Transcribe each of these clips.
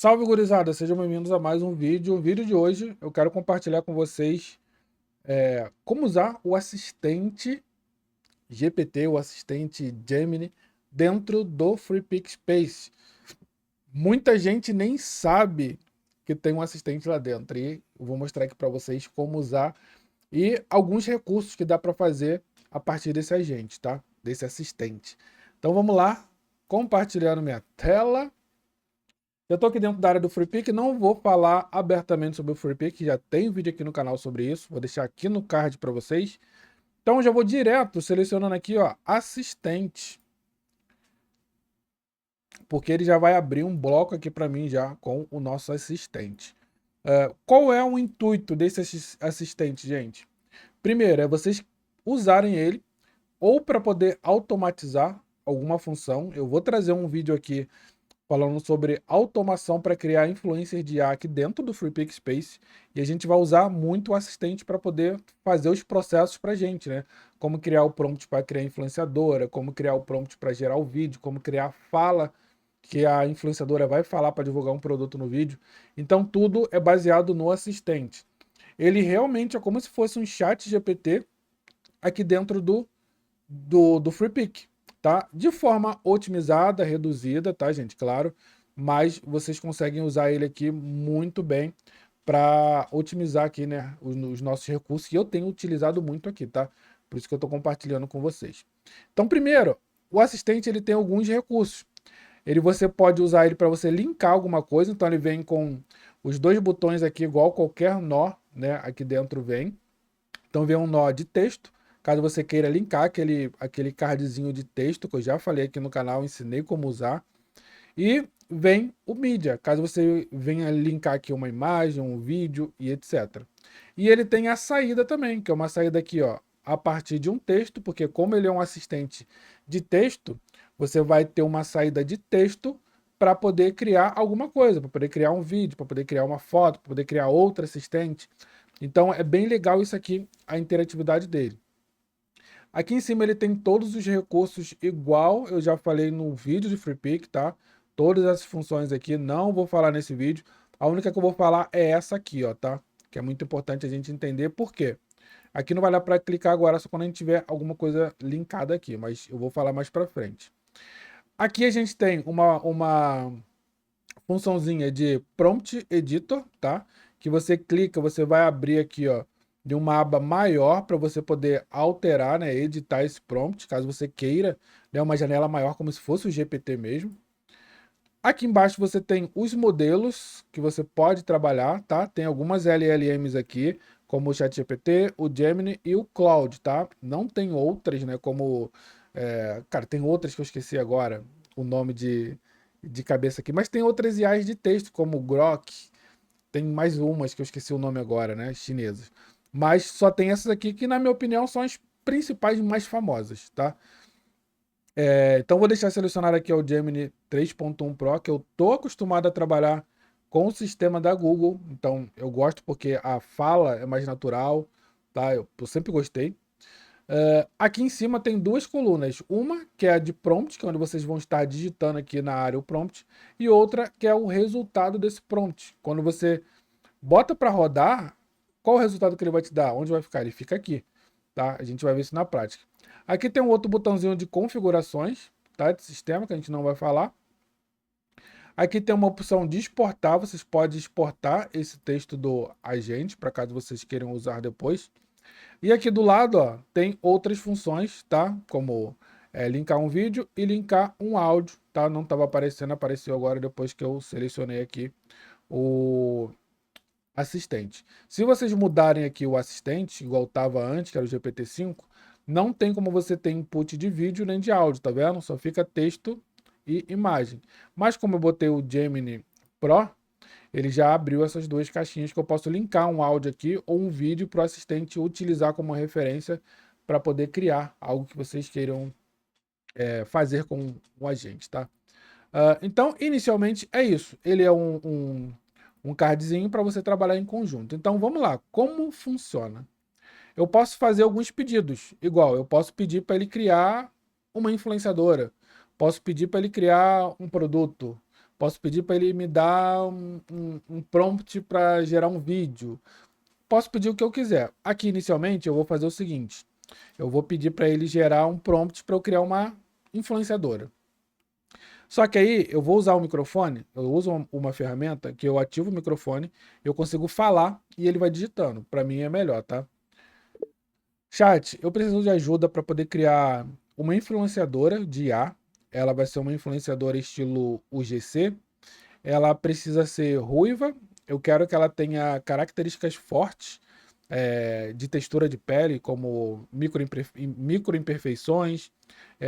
Salve, gurizada! Sejam bem-vindos a mais um vídeo. O vídeo de hoje eu quero compartilhar com vocês como usar o assistente GPT, o assistente Gemini, dentro do FreePic Space. Muita gente nem sabe que tem um assistente lá dentro e eu vou mostrar aqui para vocês como usar e alguns recursos que dá para fazer a partir desse agente, tá? Desse assistente. Então vamos lá, compartilhando minha tela. Eu estou aqui dentro da área do FreePic, não vou falar abertamente sobre o FreePic, já tem vídeo aqui no canal sobre isso, vou deixar aqui no card para vocês. Então já vou direto selecionando aqui, ó, assistente, porque ele já vai abrir um bloco aqui para mim já com o nosso assistente. Qual é o intuito desse assistente, gente? Primeiro, é vocês usarem ele ou para poder automatizar alguma função. Eu vou trazer um vídeo aqui falando sobre automação para criar influencers de IA aqui dentro do FreePic Space. E a gente vai usar muito o assistente para poder fazer os processos para a gente, né? Como criar o prompt para criar influenciadora, como criar o prompt para gerar o vídeo, como criar a fala que a influenciadora vai falar para divulgar um produto no vídeo. Então tudo é baseado no assistente. Ele realmente é como se fosse um chat GPT aqui dentro do FreePic, tá? De forma otimizada, reduzida, tá, gente? Claro, mas vocês conseguem usar ele aqui muito bem para otimizar aqui, né, os nossos recursos, e eu tenho utilizado muito aqui, tá? Por isso que eu estou compartilhando com vocês. Então, primeiro, o assistente ele tem alguns recursos. Você pode usar ele para você linkar alguma coisa, então ele vem com os dois botões aqui, igual qualquer nó, né? Aqui dentro vem. Então vem um nó de texto, caso você queira linkar aquele cardzinho de texto que eu já falei aqui no canal, ensinei como usar. E vem o mídia, caso você venha linkar aqui uma imagem, um vídeo e etc. E ele tem a saída também, que é uma saída aqui, ó, a partir de um texto, porque como ele é um assistente de texto, você vai ter uma saída de texto para poder criar alguma coisa, para poder criar um vídeo, para poder criar uma foto, para poder criar outro assistente. Então é bem legal isso aqui, a interatividade dele. Aqui em cima ele tem todos os recursos igual eu já falei no vídeo de FreePic, tá? Todas essas funções aqui, não vou falar nesse vídeo. A única que eu vou falar é essa aqui, ó, tá? Que é muito importante a gente entender por quê. Aqui não vai dar para clicar agora, só quando a gente tiver alguma coisa linkada aqui, mas eu vou falar mais para frente. Aqui a gente tem uma funçãozinha de Prompt Editor, tá? Que você clica, você vai abrir aqui, ó, de uma aba maior para você poder alterar, né, editar esse prompt, caso você queira, né, uma janela maior como se fosse o GPT mesmo. Aqui embaixo você tem os modelos que você pode trabalhar, tá? Tem algumas LLMs aqui, como o ChatGPT, o Gemini e o Claude, tá? Não tem outras, né? Como, cara, tem outras que eu esqueci agora o nome de cabeça aqui, mas tem outras IAs de texto, como o Grok, tem mais umas que eu esqueci o nome agora, né? Chinesas. Mas só tem essas aqui que, na minha opinião, são as principais mais famosas, tá? Então vou deixar selecionado aqui o Gemini 3.1 Pro, que eu tô acostumado a trabalhar com o sistema da Google, então eu gosto porque a fala é mais natural, tá? Eu sempre gostei. Aqui em cima tem duas colunas, uma que é a de prompt, que é onde vocês vão estar digitando aqui na área o prompt, e outra que é o resultado desse prompt. Quando você bota para rodar, qual o resultado que ele vai te dar? Onde vai ficar? Ele fica aqui, tá? A gente vai ver isso na prática. Aqui tem um outro botãozinho de configurações, tá? De sistema, que a gente não vai falar. Aqui tem uma opção de exportar, vocês podem exportar esse texto do agente, para caso vocês queiram usar depois. E aqui do lado, ó, tem outras funções, tá? Como linkar um vídeo e linkar um áudio, tá? Não estava aparecendo, apareceu agora depois que eu selecionei aqui o assistente. Se vocês mudarem aqui o assistente, igual estava antes, que era o GPT-5, não tem como você ter input de vídeo nem de áudio, tá vendo? Só fica texto e imagem. Mas como eu botei o Gemini Pro, ele já abriu essas duas caixinhas que eu posso linkar um áudio aqui ou um vídeo para o assistente utilizar como referência para poder criar algo que vocês queiram fazer com o agente, tá? Então, inicialmente é isso. Ele é um cardzinho para você trabalhar em conjunto. Então, vamos lá. Como funciona? Eu posso fazer alguns pedidos. Igual, eu posso pedir para ele criar uma influenciadora. Posso pedir para ele criar um produto. Posso pedir para ele me dar um prompt para gerar um vídeo. Posso pedir o que eu quiser. Aqui, inicialmente, eu vou fazer o seguinte. Eu vou pedir para ele gerar um prompt para eu criar uma influenciadora. Só que aí eu vou usar o microfone, eu uso uma ferramenta que eu ativo o microfone, eu consigo falar e ele vai digitando. Para mim é melhor, tá? Chat, eu preciso de ajuda para poder criar uma influenciadora de IA. Ela vai ser uma influenciadora estilo UGC. Ela precisa ser ruiva. Eu quero que ela tenha características fortes de textura de pele, como microimperfeições,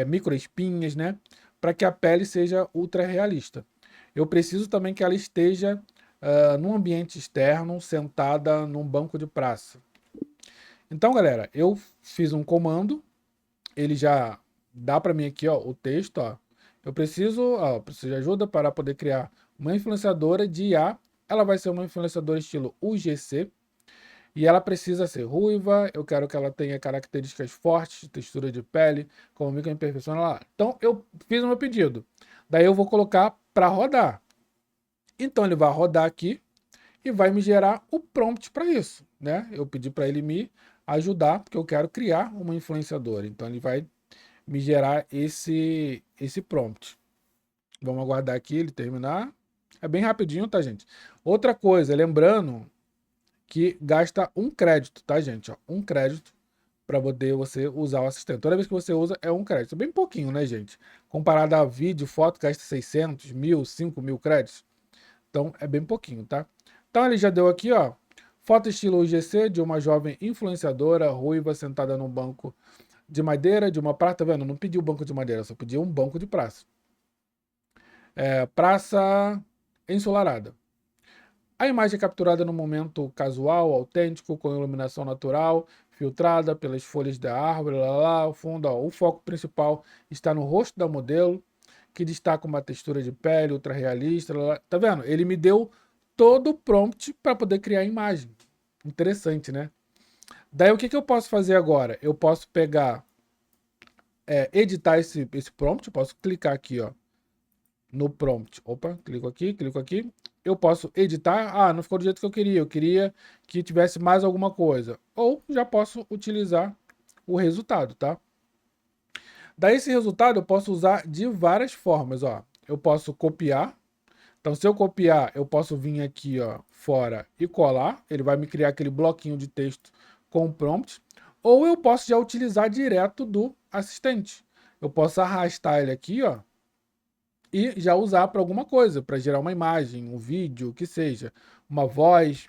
microespinhas, né? Para que a pele seja ultra realista. Eu preciso também que ela esteja num ambiente externo, sentada num banco de praça. Então, galera, eu fiz um comando, ele já dá para mim aqui, ó, o texto, ó. Preciso de ajuda para poder criar uma influenciadora de IA. Ela vai ser uma influenciadora estilo UGC e ela precisa ser ruiva. Eu quero que ela tenha características fortes, textura de pele, como microimperfeições lá. Então, eu fiz o meu pedido. Daí eu vou colocar para rodar. Então, ele vai rodar aqui e vai me gerar o prompt para isso, né? Eu pedi para ele me ajudar, porque eu quero criar uma influenciadora. Então ele vai me gerar esse prompt. Vamos aguardar aqui ele terminar. É bem rapidinho, tá, gente? Outra coisa, lembrando que gasta um crédito, tá, gente? Ó, um crédito para poder você usar o assistente. Toda vez que você usa, é um crédito. Bem pouquinho, né, gente? Comparado a vídeo, foto, gasta 600, 1.000, 5.000 créditos. Então, é bem pouquinho, tá? Então, ele já deu aqui, ó. Foto estilo UGC de uma jovem influenciadora ruiva sentada num banco de madeira, de uma praça. Tá vendo? Não pediu banco de madeira, só pediu um banco de praça. Praça ensolarada. A imagem é capturada num momento casual, autêntico, com iluminação natural, filtrada pelas folhas da árvore, o fundo, ó, o foco principal está no rosto da modelo, que destaca uma textura de pele ultra realista. Tá vendo? Ele me deu todo o prompt para poder criar a imagem. Interessante, né? Daí o que eu posso fazer agora? Eu posso pegar, editar esse prompt, eu posso clicar aqui, ó, no prompt. Opa, clico aqui, clico aqui. Eu posso editar. Ah, não ficou do jeito que eu queria. Eu queria que tivesse mais alguma coisa. Ou já posso utilizar o resultado, tá? Daí esse resultado eu posso usar de várias formas, ó. Eu posso copiar. Então, se eu copiar, eu posso vir aqui, ó, fora e colar. Ele vai me criar aquele bloquinho de texto com o prompt. Ou eu posso já utilizar direto do assistente. Eu posso arrastar ele aqui, ó, e já usar para alguma coisa, para gerar uma imagem, um vídeo, o que seja, uma voz.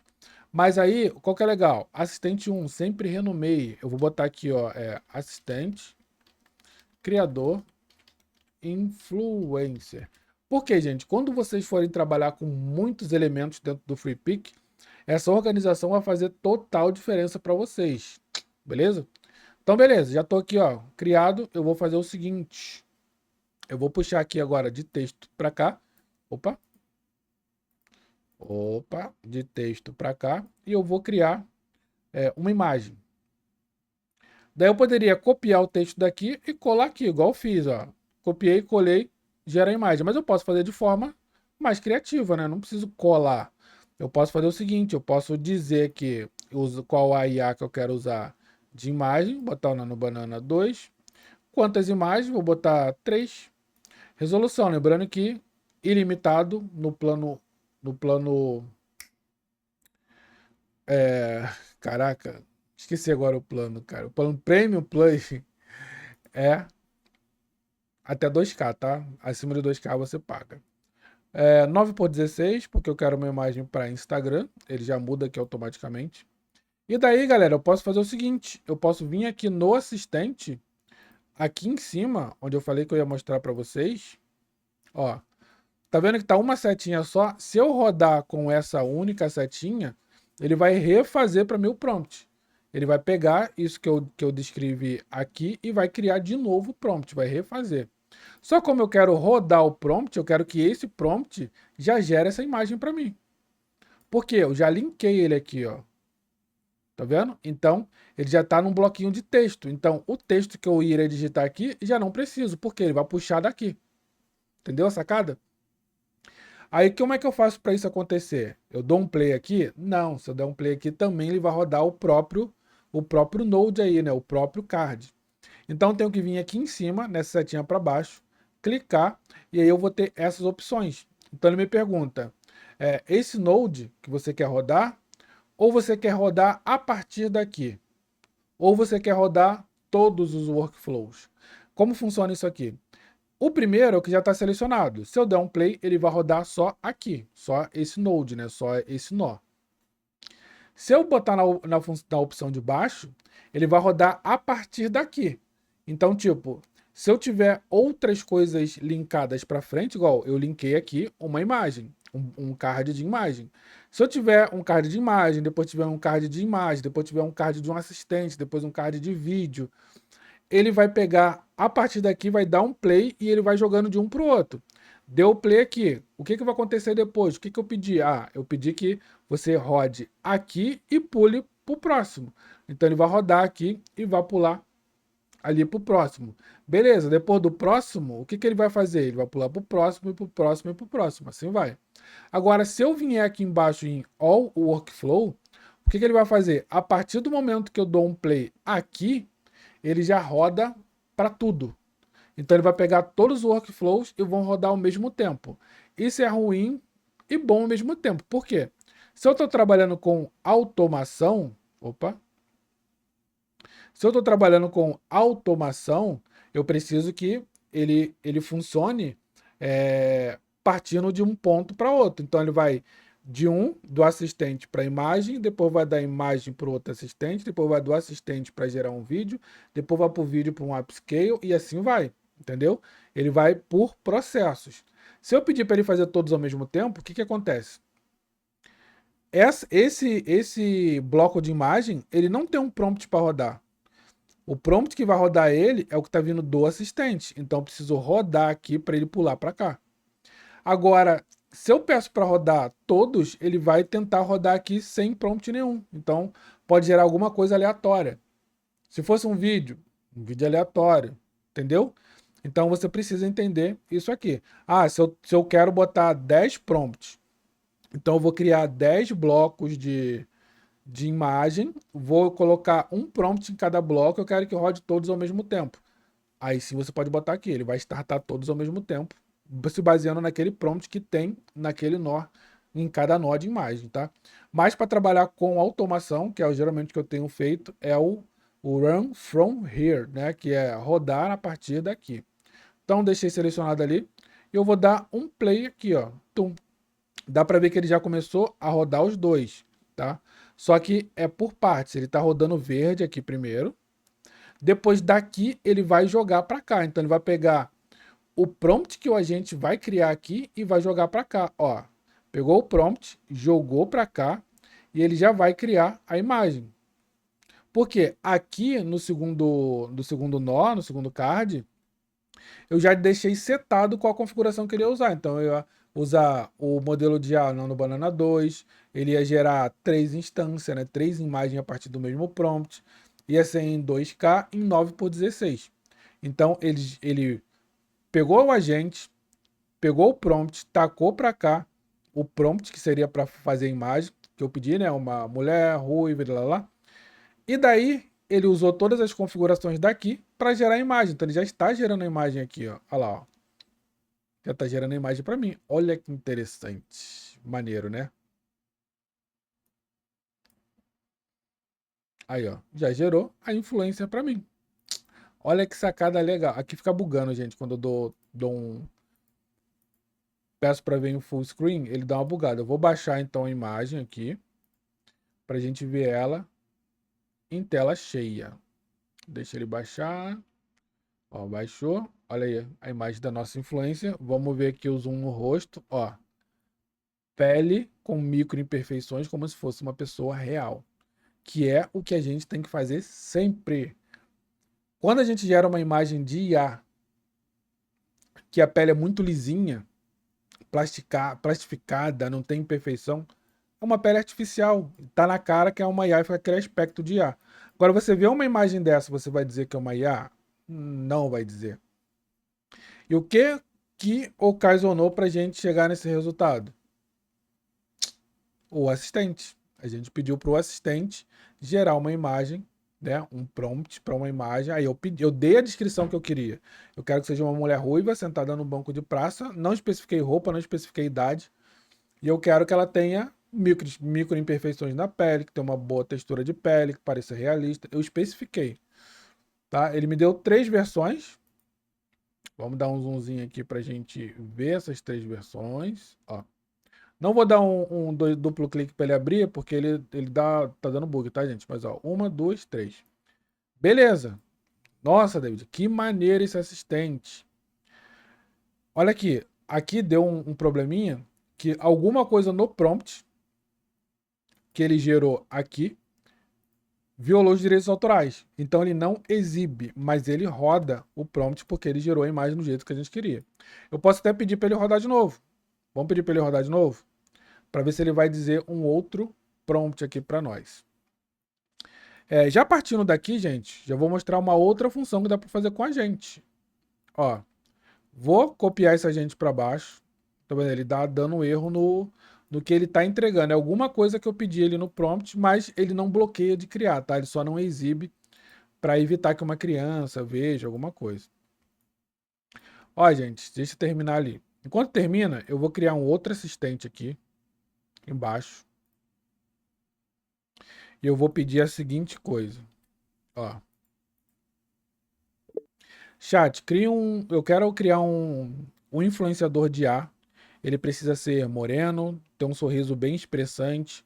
Mas aí, qual que é legal? Assistente 1, sempre renomeie. Eu vou botar aqui, ó, assistente, criador, influencer. Porque, gente, quando vocês forem trabalhar com muitos elementos dentro do FreePic, essa organização vai fazer total diferença para vocês. Beleza? Então, beleza, já estou aqui, ó, criado. Eu vou fazer o seguinte. Eu vou puxar aqui agora de texto para cá. Opa. Opa, de texto para cá. E eu vou criar uma imagem. Daí eu poderia copiar o texto daqui e colar aqui, igual eu fiz, ó. Copiei, colei, gera a imagem. Mas eu posso fazer de forma mais criativa, né? Não preciso colar. Eu posso fazer o seguinte, eu posso dizer que qual a IA que eu quero usar de imagem, botar o Nano Banana 2. Quantas imagens? Vou botar 3. Resolução, lembrando que ilimitado no plano caraca, esqueci agora o plano, cara. O plano Premium Plus é até 2K, tá? Acima de 2K você paga. 9:16, porque eu quero uma imagem para Instagram. Ele já muda aqui automaticamente. E daí, galera, eu posso fazer o seguinte. Eu posso vir aqui no assistente, aqui em cima, onde eu falei que eu ia mostrar para vocês. Ó, tá vendo que tá uma setinha só? Se eu rodar com essa única setinha, ele vai refazer para mim o prompt. Ele vai pegar isso que eu descrevi aqui e vai criar de novo o prompt, vai refazer. Só como eu quero rodar o prompt, eu quero que esse prompt já gere essa imagem para mim. Porque eu já linkei ele aqui, ó. Tá vendo? Então, ele já está num bloquinho de texto. Então, o texto que eu irei digitar aqui já não preciso, porque ele vai puxar daqui. Entendeu a sacada? Aí como é que eu faço para isso acontecer? Eu dou um play aqui? Não, se eu der um play aqui também ele vai rodar o próprio Node aí, né? O próprio card. Então eu tenho que vir aqui em cima, nessa setinha para baixo, clicar e aí eu vou ter essas opções. Então ele me pergunta, esse Node que você quer rodar ou você quer rodar a partir daqui? Ou você quer rodar todos os workflows? Como funciona isso aqui? O primeiro é o que já está selecionado. Se eu der um play, ele vai rodar só aqui, só esse node, né? Só esse nó. Se eu botar na opção de baixo, ele vai rodar a partir daqui. Então, tipo, se eu tiver outras coisas linkadas para frente, igual eu linkei aqui uma imagem, um card de imagem. Se eu tiver um card de imagem, depois tiver um card de imagem, depois tiver um card de um assistente, depois um card de vídeo, ele vai pegar a partir daqui, vai dar um play e ele vai jogando de um para o outro. Deu o play aqui. O que vai acontecer depois? O que eu pedi? Ah, eu pedi que você rode aqui e pule para o próximo. Então ele vai rodar aqui e vai pular ali para o próximo. Beleza, depois do próximo, o que ele vai fazer? Ele vai pular para o próximo, e para o próximo, e para o próximo. Assim vai. Agora, se eu vier aqui embaixo em All Workflow, o que ele vai fazer? A partir do momento que eu dou um play aqui, ele já roda para tudo. Então ele vai pegar todos os workflows e vão rodar ao mesmo tempo. Isso é ruim e bom ao mesmo tempo. Por quê? Se eu estou trabalhando com automação, se eu estou trabalhando com automação, eu preciso que ele funcione partindo de um ponto para outro. Então ele vai do assistente para a imagem, depois vai da imagem para o outro assistente, depois vai do assistente para gerar um vídeo, depois vai para o vídeo para um upscale e assim vai, entendeu? Ele vai por processos. Se eu pedir para ele fazer todos ao mesmo tempo, o que acontece? Esse bloco de imagem, ele não tem um prompt para rodar. O prompt que vai rodar ele é o que está vindo do assistente. Então eu preciso rodar aqui para ele pular para cá. Agora, se eu peço para rodar todos, ele vai tentar rodar aqui sem prompt nenhum. Então pode gerar alguma coisa aleatória. Se fosse um vídeo aleatório, entendeu? Então você precisa entender isso aqui. Ah, se eu quero botar 10 prompts, então eu vou criar 10 blocos de imagem, vou colocar um prompt em cada bloco, eu quero que rode todos ao mesmo tempo. Aí sim você pode botar aqui, ele vai startar todos ao mesmo tempo, se baseando naquele prompt que tem naquele nó, em cada nó de imagem, tá? Mas para trabalhar com automação, que é geralmente o que eu tenho feito, é o Run From Here, né? Que é rodar a partir daqui. Então deixei selecionado ali, e eu vou dar um play aqui, ó. Tum. Dá para ver que ele já começou a rodar os dois, tá? Só que é por partes. Ele está rodando verde aqui primeiro. Depois daqui ele vai jogar para cá. Então ele vai pegar o prompt que o agente vai criar aqui e vai jogar para cá. Ó, pegou o prompt, jogou para cá e ele já vai criar a imagem. Porque aqui no segundo nó, no segundo card, eu já deixei setado qual a configuração que ele ia usar. Então eu ia usar o modelo de A no Banana 2, ele ia gerar 3 instâncias, né? 3 imagens a partir do mesmo prompt, ia ser em 2K em 9:16. Então ele pegou o agente, pegou o prompt, tacou para cá o prompt que seria para fazer a imagem que eu pedi, né? Uma mulher ruiva, lá, lá. E daí ele usou todas as configurações daqui para gerar a imagem. Então ele já está gerando a imagem aqui, ó. Olha lá, ó. Já está gerando a imagem para mim. Olha que interessante. Maneiro, né? Aí, ó. Já gerou a influência para mim. Olha que sacada legal. Aqui fica bugando, gente, quando eu dou um... Peço para ver em full screen, ele dá uma bugada. Eu vou baixar, então, a imagem aqui para a gente ver ela em tela cheia. Deixa ele baixar. Ó, baixou. Olha aí a imagem da nossa influência. Vamos ver aqui o zoom no rosto. Ó, pele com microimperfeições como se fosse uma pessoa real. Que é o que a gente tem que fazer sempre. Quando a gente gera uma imagem de IA, que a pele é muito lisinha, plastificada, não tem imperfeição, é uma pele artificial. Tá na cara que é uma IA e fica aquele aspecto de IA. Agora você vê uma imagem dessa, você vai dizer que é uma IA? Não vai dizer. E o que que ocasionou para a gente chegar nesse resultado? O assistente. A gente pediu para o assistente gerar uma imagem, né, um prompt para uma imagem. Aí eu dei a descrição que eu queria. Eu quero que seja uma mulher ruiva sentada no banco de praça. Não especifiquei roupa, não especifiquei idade. E eu quero que ela tenha micro imperfeições na pele, que tenha uma boa textura de pele, que pareça realista. Eu especifiquei. Tá? Ele me deu 3 versões. Vamos dar um zoomzinho aqui para a gente ver essas 3 versões. Ó. Não vou dar um duplo clique para ele abrir, porque ele tá dando bug, tá, gente? Mas, ó, 1, 2, 3. Beleza. Nossa, David, que maneiro esse assistente. Olha aqui. Aqui deu um probleminha, que alguma coisa no prompt que ele gerou aqui violou os direitos autorais. Então ele não exibe, mas ele roda o prompt porque ele gerou a imagem do jeito que a gente queria. Eu posso até pedir para ele rodar de novo. Vamos pedir para ele rodar de novo? Para ver se ele vai dizer um outro prompt aqui para nós. Já partindo daqui, gente, já vou mostrar uma outra função que dá para fazer com a gente. Ó, vou copiar esse agente para baixo. Tá vendo? Ele dá dando um erro no que ele está entregando. É alguma coisa que eu pedi ele no prompt, mas ele não bloqueia de criar, tá? Ele só não exibe para evitar que uma criança veja alguma coisa. Ó, gente, deixa eu terminar ali. Enquanto termina, eu vou criar um outro assistente aqui embaixo. E eu vou pedir a seguinte coisa. Ó. Chat, eu quero criar um influenciador de IA. Ele precisa ser moreno, ter um sorriso bem expressante.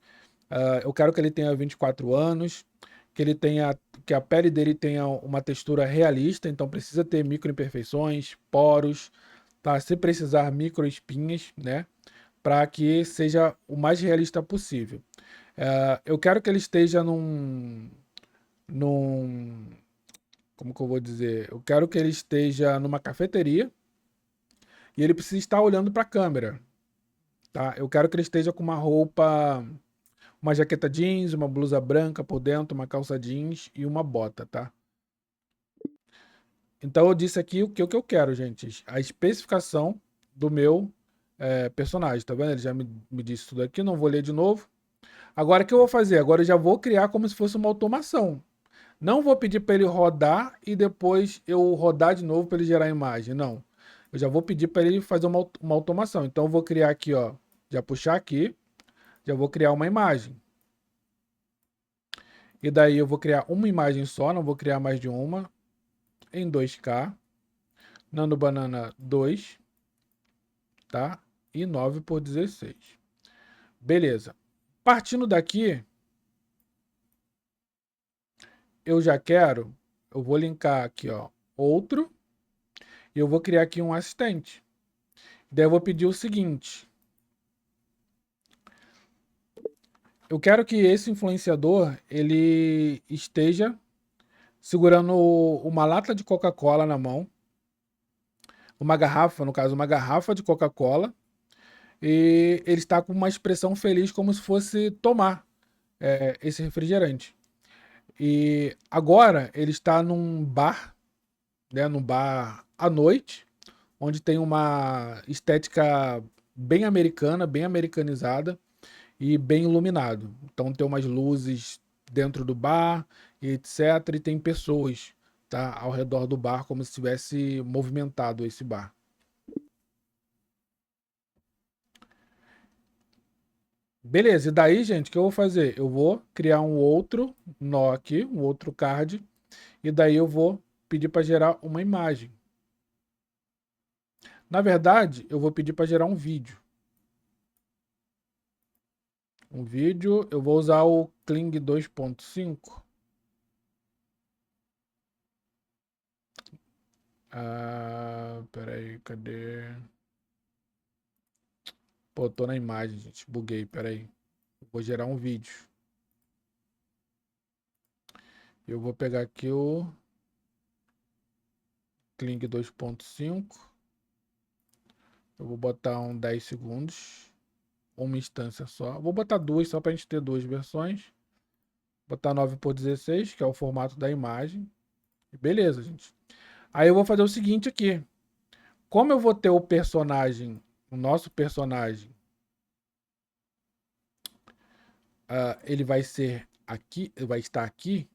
Eu quero que ele tenha 24 anos, que a pele dele tenha uma textura realista, então precisa ter microimperfeições, poros, tá? Se precisar microespinhas, né? Para que seja o mais realista possível. Eu quero que ele esteja num, como que eu vou dizer? Eu quero que ele esteja numa cafeteria e ele precisa estar olhando para a câmera, tá? Eu quero que ele esteja com uma roupa, uma jaqueta jeans, uma blusa branca por dentro, uma calça jeans e uma bota, tá? Então eu disse aqui o que eu quero, gente. A especificação do meu personagem, tá vendo? Ele já me disse tudo aqui, não vou ler de novo. Agora o que eu vou fazer? Agora eu já vou criar como se fosse uma automação. Não vou pedir para ele rodar e depois eu rodar de novo para ele gerar a imagem. Não. Eu já vou pedir para ele fazer uma automação. Então eu vou criar aqui, ó. Já puxar aqui. Já vou criar uma imagem. E daí eu vou criar uma imagem só, não vou criar mais de uma. Em 2K. Nano Banana 2. Tá? E 9 por 16. Beleza. Partindo daqui, eu já quero. Eu vou linkar aqui, ó. Outro. E eu vou criar aqui um assistente. Daí eu vou pedir o seguinte. Eu quero que esse influenciador ele esteja segurando uma lata de Coca-Cola na mão, uma garrafa, no caso, uma garrafa de Coca-Cola, e ele está com uma expressão feliz como se fosse tomar esse refrigerante. E agora ele está num bar, né, num bar à noite, onde tem uma estética bem americana, bem americanizada, e bem iluminado. Então tem umas luzes dentro do bar e etc. E tem pessoas, tá, ao redor do bar, como se tivesse movimentado esse bar. Beleza, e daí, gente, o que eu vou fazer? Eu vou criar um outro nó aqui, um outro card, e daí eu vou pedir para gerar uma imagem. Na verdade, eu vou pedir para gerar um vídeo. Um vídeo, eu vou usar o Kling 2.5. Peraí, cadê? Pô, tô na imagem, gente. Buguei, peraí. Vou gerar um vídeo. Eu vou pegar aqui o Kling 2.5. Eu vou botar um 10 segundos. Uma instância só. Vou botar duas, só pra gente ter duas versões. Botar 9 por 16, que é o formato da imagem. Beleza, gente. Aí eu vou fazer o seguinte aqui. Como eu vou ter o personagem, o nosso personagem, ele vai ser aqui, vai estar aqui.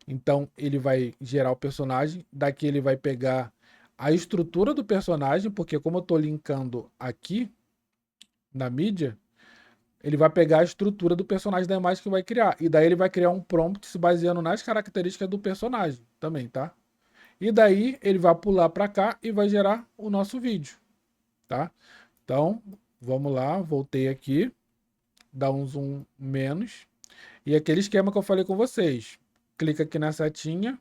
Então ele vai gerar o personagem, daqui ele vai pegar a estrutura do personagem, porque como eu estou linkando aqui na mídia, ele vai pegar a estrutura do personagem da imagem que vai criar. E daí ele vai criar um prompt se baseando nas características do personagem também, tá? E daí ele vai pular para cá e vai gerar o nosso vídeo, tá? Então, vamos lá, voltei aqui, dá um zoom menos. E aquele esquema que eu falei com vocês. Clica aqui na setinha,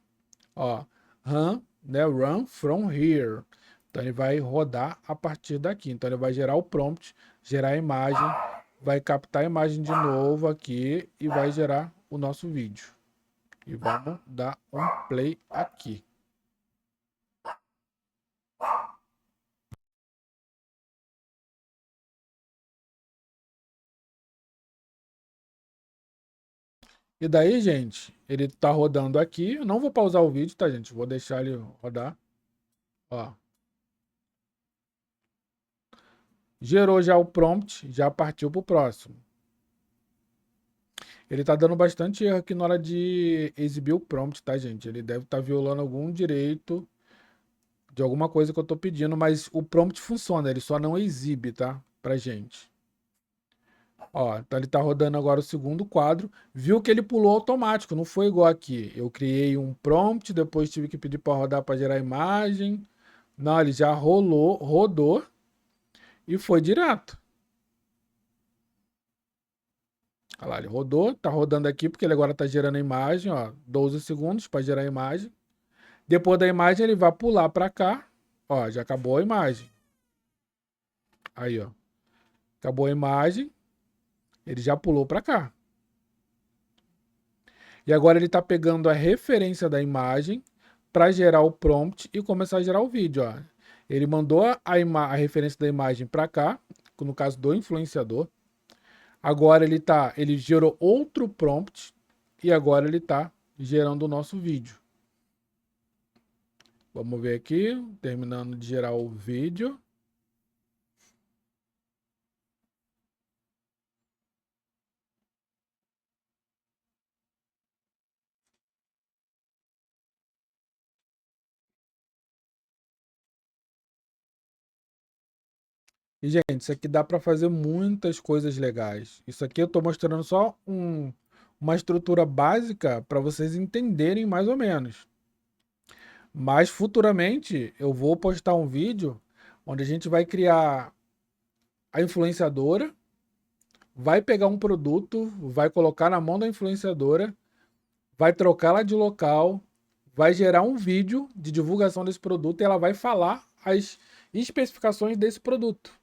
ó, run, né, run from here. Então ele vai rodar a partir daqui. Então ele vai gerar o prompt, gerar a imagem, vai captar a imagem de novo aqui e vai gerar o nosso vídeo. E vamos dar um play aqui. E daí, gente, ele tá rodando aqui. Eu não vou pausar o vídeo, tá, gente? Vou deixar ele rodar. Ó. Gerou já o prompt, já partiu pro próximo. Ele tá dando bastante erro aqui na hora de exibir o prompt, tá, gente? Ele deve estar violando algum direito de alguma coisa que eu tô pedindo, mas o prompt funciona, ele só não exibe, tá? Pra gente. Ó, então ele tá rodando agora o segundo quadro. Viu que ele pulou automático, não foi igual aqui. Eu criei um prompt, depois tive que pedir para rodar para gerar imagem. Não, ele já rodou e foi direto. Olha lá, ele rodou, tá rodando aqui porque ele agora tá gerando a imagem, ó, 12 segundos para gerar a imagem. Depois da imagem ele vai pular para cá, ó, já acabou a imagem. Aí, ó, acabou a imagem, ele já pulou para cá. E agora ele está pegando a referência da imagem para gerar o prompt e começar a gerar o vídeo. Ó. Ele mandou a referência da imagem para cá, no caso do influenciador. Agora ele gerou outro prompt e agora ele está gerando o nosso vídeo. Vamos ver aqui, terminando de gerar o vídeo. E, gente, isso aqui dá para fazer muitas coisas legais. Isso aqui eu estou mostrando só uma estrutura básica para vocês entenderem mais ou menos. Mas futuramente eu vou postar um vídeo onde a gente vai criar a influenciadora, vai pegar um produto, vai colocar na mão da influenciadora, vai trocá-la de local, vai gerar um vídeo de divulgação desse produto e ela vai falar as especificações desse produto.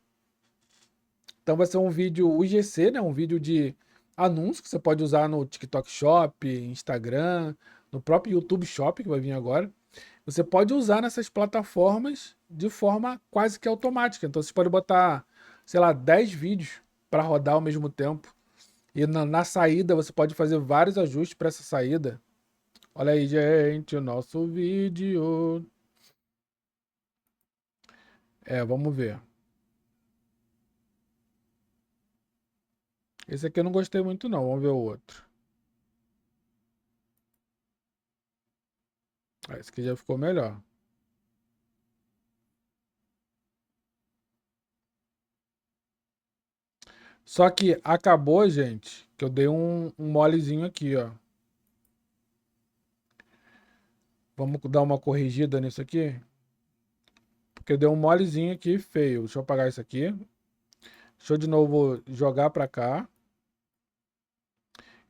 Então vai ser um vídeo UGC, né? Um vídeo de anúncio que você pode usar no TikTok Shop, Instagram, no próprio YouTube Shop que vai vir agora. Você pode usar nessas plataformas de forma quase que automática. Então você pode botar, sei lá, 10 vídeos para rodar ao mesmo tempo. E na saída você pode fazer vários ajustes para essa saída. Olha aí, gente, o nosso vídeo. Vamos ver. Esse aqui eu não gostei muito não, vamos ver o outro. Esse aqui já ficou melhor. Só que acabou, gente, que eu dei um molezinho aqui, ó. Vamos dar uma corrigida nisso aqui. Porque deu um molezinho aqui feio. Deixa eu apagar isso aqui. Deixa eu de novo jogar pra cá.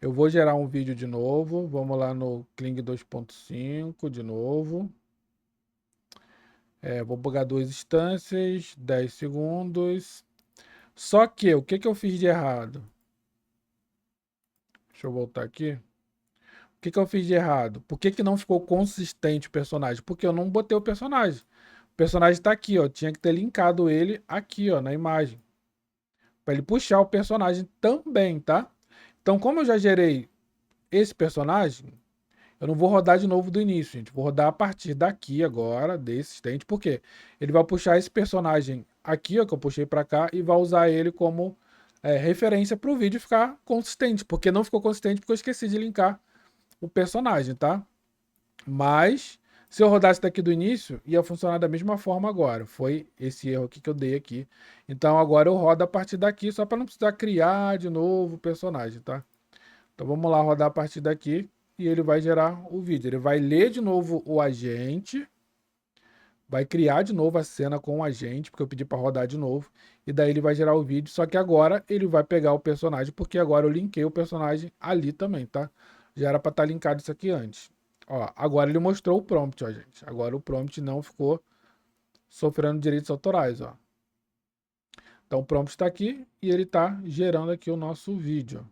Eu vou gerar um vídeo de novo. Vamos lá no Kling 2.5 de novo. Vou bugar duas instâncias, 10 segundos. Só que, o que eu fiz de errado? Deixa eu voltar aqui. O que eu fiz de errado? Por que não ficou consistente o personagem? Porque eu não botei o personagem. O personagem tá aqui, ó. Tinha que ter linkado ele aqui, ó, na imagem. Para ele puxar o personagem também, tá? Então, como eu já gerei esse personagem, Eu não vou rodar de novo do início, gente. Vou rodar a partir daqui agora, desse assistente, porque ele vai puxar esse personagem aqui, ó, que eu puxei para cá, e vai usar ele como referência para o vídeo ficar consistente, porque não ficou consistente porque eu esqueci de linkar o personagem, tá? Mas se eu rodasse daqui do início, ia funcionar da mesma forma agora. Foi esse erro aqui que eu dei aqui. Então agora eu rodo a partir daqui, só para não precisar criar de novo o personagem, tá? Então vamos lá rodar a partir daqui e ele vai gerar o vídeo. Ele vai ler de novo o agente, vai criar de novo a cena com o agente, porque eu pedi para rodar de novo, e daí ele vai gerar o vídeo, só que agora ele vai pegar o personagem, porque agora eu linkei o personagem ali também, tá? Já era para estar linkado isso aqui antes. Ó, agora ele mostrou o prompt, ó, gente. Agora o prompt não ficou sofrendo direitos autorais, ó. Então o prompt está aqui e ele está gerando aqui o nosso vídeo.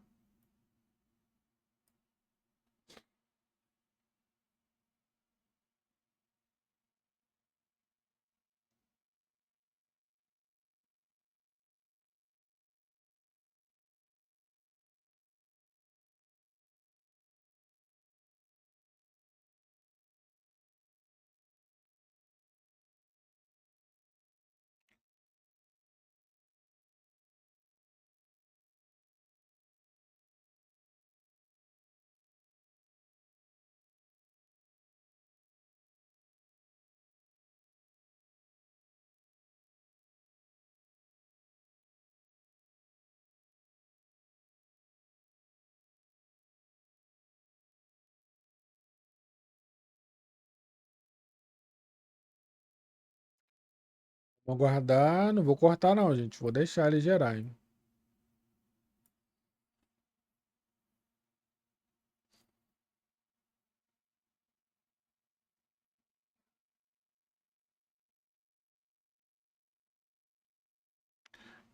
Vou guardar, não vou cortar não, gente. Vou deixar ele gerar, hein?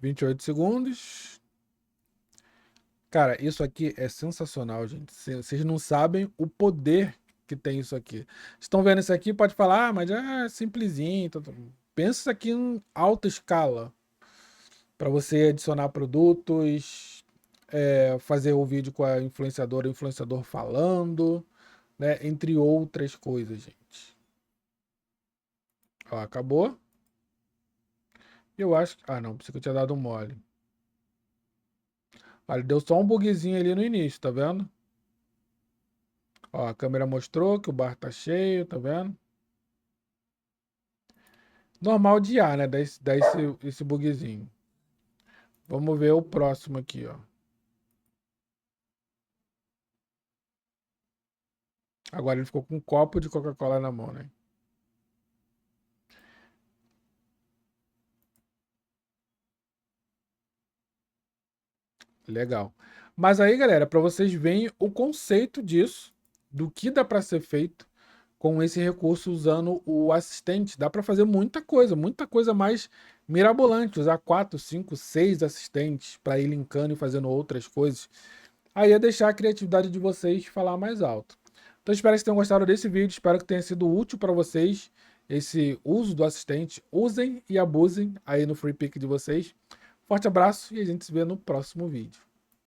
28 segundos. Cara, isso aqui é sensacional, gente. Vocês não sabem o poder que tem isso aqui. Estão vendo isso aqui? Pode falar, mas é simplesinho. Pensa isso aqui em alta escala. Para você adicionar produtos, fazer o vídeo com a influenciadora, o influenciador falando, né? Entre outras coisas, gente. Ó, acabou. Eu acho que... Ah, não. Pensei que eu tinha dado um mole. Olha, deu só um bugzinho ali no início, tá vendo? Ó, a câmera mostrou que o bar tá cheio, tá vendo? Normal de IA, né? Dá esse bugzinho. Vamos ver o próximo aqui, ó. Agora ele ficou com um copo de Coca-Cola na mão, né? Legal. Mas aí, galera, para vocês verem o conceito disso, do que dá para ser feito com esse recurso usando o assistente. Dá para fazer muita coisa mais mirabolante. Usar 4, 5, 6 assistentes para ir linkando e fazendo outras coisas. Aí é deixar a criatividade de vocês falar mais alto. Então espero que vocês tenham gostado desse vídeo, espero que tenha sido útil para vocês esse uso do assistente. Usem e abusem aí no free pick de vocês. Forte abraço e a gente se vê no próximo vídeo.